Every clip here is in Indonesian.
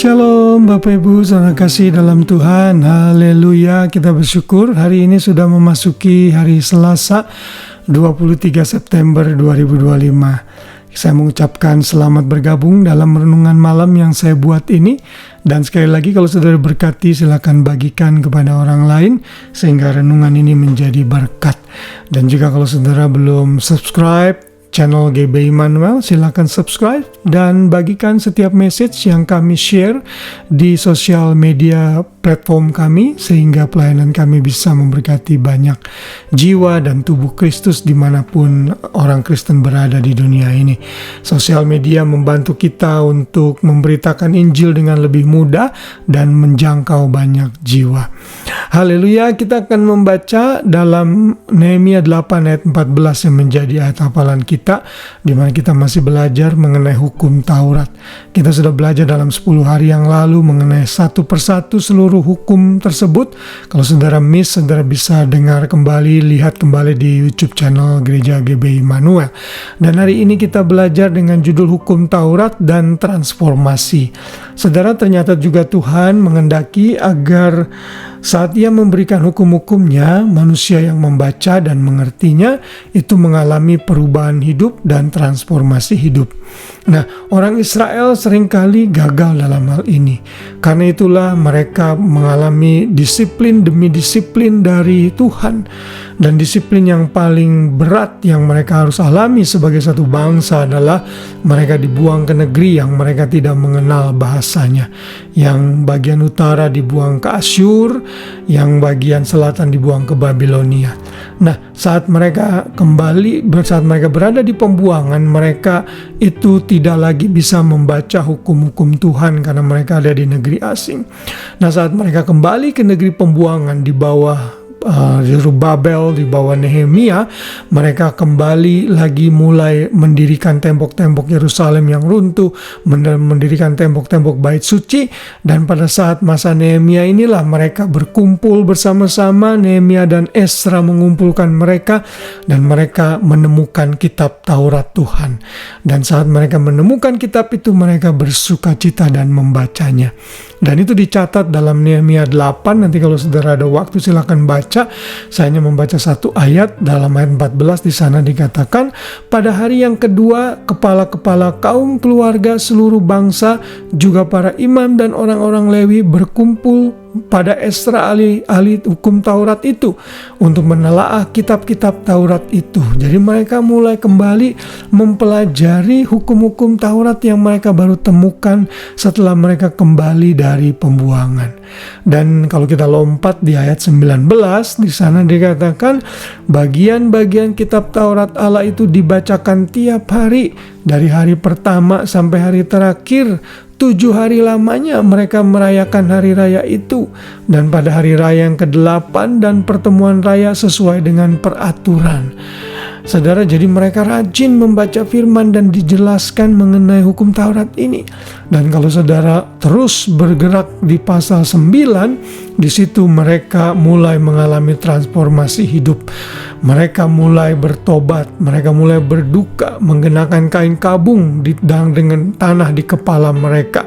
Shalom Bapak Ibu saudara kasih dalam Tuhan. Haleluya, kita bersyukur hari ini sudah memasuki hari Selasa 23 September 2025. Saya mengucapkan selamat bergabung dalam renungan malam yang saya buat ini. Dan sekali lagi kalau saudara berkati silakan bagikan kepada orang lain sehingga renungan ini menjadi berkat. Dan juga kalau saudara belum subscribe channel GB Immanuel, silakan subscribe dan bagikan setiap message yang kami share di sosial media platform kami sehingga pelayanan kami bisa memberkati banyak jiwa dan tubuh Kristus dimanapun orang Kristen berada di dunia ini. Sosial media membantu kita untuk memberitakan Injil dengan lebih mudah dan menjangkau banyak jiwa. Haleluya, kita akan membaca dalam Nehemia 8 ayat 14 yang menjadi ayat hafalan kita, di mana kita masih belajar mengenai hukum Taurat. Kita sudah belajar dalam 10 hari yang lalu mengenai satu persatu seluruh hukum tersebut. Kalau saudara miss, saudara bisa dengar kembali, lihat kembali di YouTube channel Gereja GB Immanuel. Dan hari ini kita belajar dengan judul hukum Taurat dan transformasi. Saudara, ternyata juga Tuhan menghendaki agar saat Ia memberikan hukum-hukumnya, manusia yang membaca dan mengertinya itu mengalami perubahan hidup dan transformasi hidup. Nah, orang Israel seringkali gagal dalam hal ini. Karena itulah mereka mengalami disiplin demi disiplin dari Tuhan. Dan disiplin yang paling berat yang mereka harus alami sebagai satu bangsa adalah mereka dibuang ke negeri yang mereka tidak mengenal bahasanya. Yang bagian utara dibuang ke Asyur, yang bagian selatan dibuang ke Babilonia. Nah, saat mereka berada di pembuangan, mereka itu tidak lagi bisa membaca hukum-hukum Tuhan karena mereka ada di negeri asing. Nah, saat mereka kembali ke negeri pembuangan di bawah Zerubabel, di bawah Nehemia, mereka kembali lagi mulai mendirikan tembok-tembok Yerusalem yang runtuh, mendirikan tembok-tembok bait suci. Dan pada saat masa Nehemia inilah mereka berkumpul bersama-sama. Nehemia dan Esra mengumpulkan mereka dan mereka menemukan kitab Taurat Tuhan. Dan saat mereka menemukan kitab itu, mereka bersukacita dan membacanya. Dan itu dicatat dalam Nehemia 8. Nanti kalau saudara ada waktu silakan baca. Saya hanya membaca satu ayat. Dalam ayat 14 di sana dikatakan, pada hari yang kedua kepala-kepala kaum keluarga seluruh bangsa juga para imam dan orang-orang Lewi berkumpul pada Esra ahli hukum Taurat itu untuk menelaah kitab-kitab Taurat itu. Jadi mereka mulai kembali mempelajari hukum-hukum Taurat yang mereka baru temukan setelah mereka kembali dari pembuangan. Dan kalau kita lompat di ayat 19, di sana dikatakan bagian-bagian kitab Taurat Allah itu dibacakan tiap hari dari hari pertama sampai hari terakhir. 7 hari lamanya mereka merayakan hari raya itu. Dan pada hari raya yang ke-8 dan pertemuan raya sesuai dengan peraturan. Saudara, jadi mereka rajin membaca firman dan dijelaskan mengenai hukum Taurat ini. Dan kalau saudara terus bergerak di pasal 9, di situ mereka mulai mengalami transformasi hidup. Mereka mulai bertobat, mereka mulai berduka, mengenakan kain kabung dengan tanah di kepala mereka.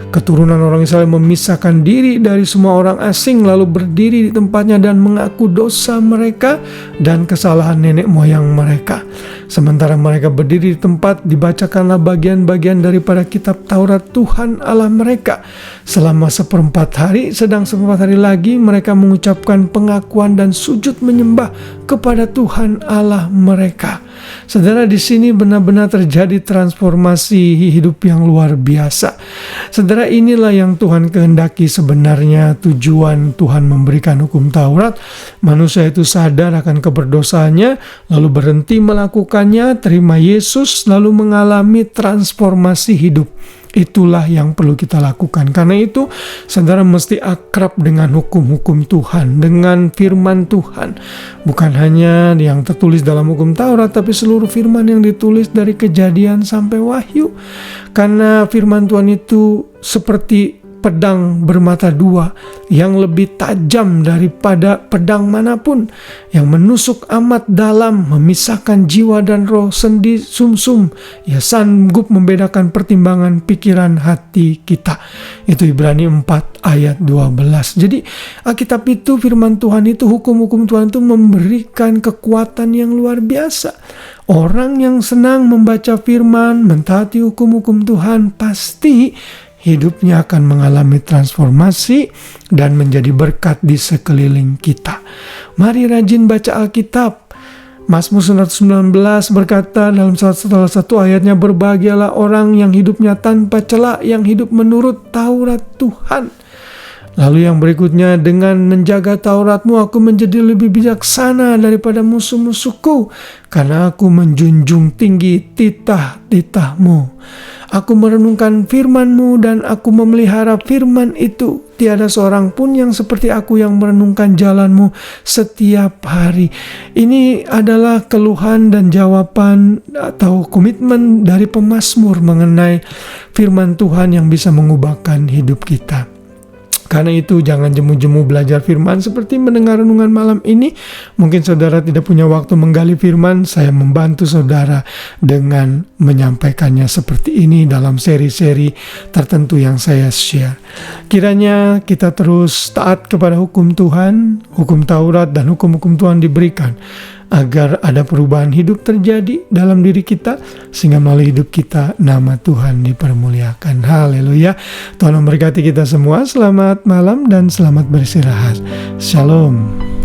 Keturunan orang Israel memisahkan diri dari semua orang asing, lalu berdiri di tempatnya dan mengaku dosa mereka dan kesalahan nenek moyang mereka. Sementara mereka berdiri di tempat, dibacakanlah bagian-bagian daripada kitab Taurat Tuhan Allah mereka. Selama 1/4 hari, sedang 1/4 hari lagi mereka mengucapkan pengakuan dan sujud menyembah kepada Tuhan Allah mereka. Saudara, di sini benar-benar terjadi transformasi hidup yang luar biasa. Saudara, inilah yang Tuhan kehendaki sebenarnya. Tujuan Tuhan memberikan hukum Taurat, manusia itu sadar akan keberdosaannya, lalu berhenti melakukannya, terima Yesus, lalu mengalami transformasi hidup. Itulah yang perlu kita lakukan. Karena itu, saudara mesti akrab dengan hukum-hukum Tuhan, dengan firman Tuhan. Bukan hanya yang tertulis dalam hukum Taurat, tapi seluruh firman yang ditulis dari Kejadian sampai Wahyu. Karena firman Tuhan itu seperti pedang bermata dua yang lebih tajam daripada pedang manapun, yang menusuk amat dalam, memisahkan jiwa dan roh, sendi sumsum, ya sanggup membedakan pertimbangan pikiran hati kita. Itu Ibrani 4 ayat 12. Jadi Alkitab itu, firman Tuhan itu, hukum-hukum Tuhan itu memberikan kekuatan yang luar biasa. Orang yang senang membaca firman, mentaati hukum-hukum Tuhan, pasti hidupnya akan mengalami transformasi dan menjadi berkat di sekeliling kita. Mari rajin baca Alkitab. Mazmur 119 berkata dalam salah satu ayatnya, berbahagialah orang yang hidupnya tanpa cela, yang hidup menurut Taurat Tuhan. Lalu yang berikutnya, dengan menjaga Tauratmu aku menjadi lebih bijaksana daripada musuh-musuhku, karena aku menjunjung tinggi titah-titahmu. Aku merenungkan firman-Mu dan aku memelihara firman itu. Tiada seorang pun yang seperti aku yang merenungkan jalan-Mu setiap hari. Ini adalah keluhan dan jawaban atau komitmen dari pemazmur mengenai firman Tuhan yang bisa mengubahkan hidup kita. Karena itu jangan jemu-jemu belajar firman seperti mendengar renungan malam ini. Mungkin saudara tidak punya waktu menggali firman, saya membantu saudara dengan menyampaikannya seperti ini dalam seri-seri tertentu yang saya share. Kiranya kita terus taat kepada hukum Tuhan, hukum Taurat dan hukum-hukum Tuhan diberikan, agar ada perubahan hidup terjadi dalam diri kita, sehingga melalui hidup kita nama Tuhan dipermuliakan. Haleluya. Tuhan memberkati kita semua. Selamat malam dan selamat beristirahat. Shalom.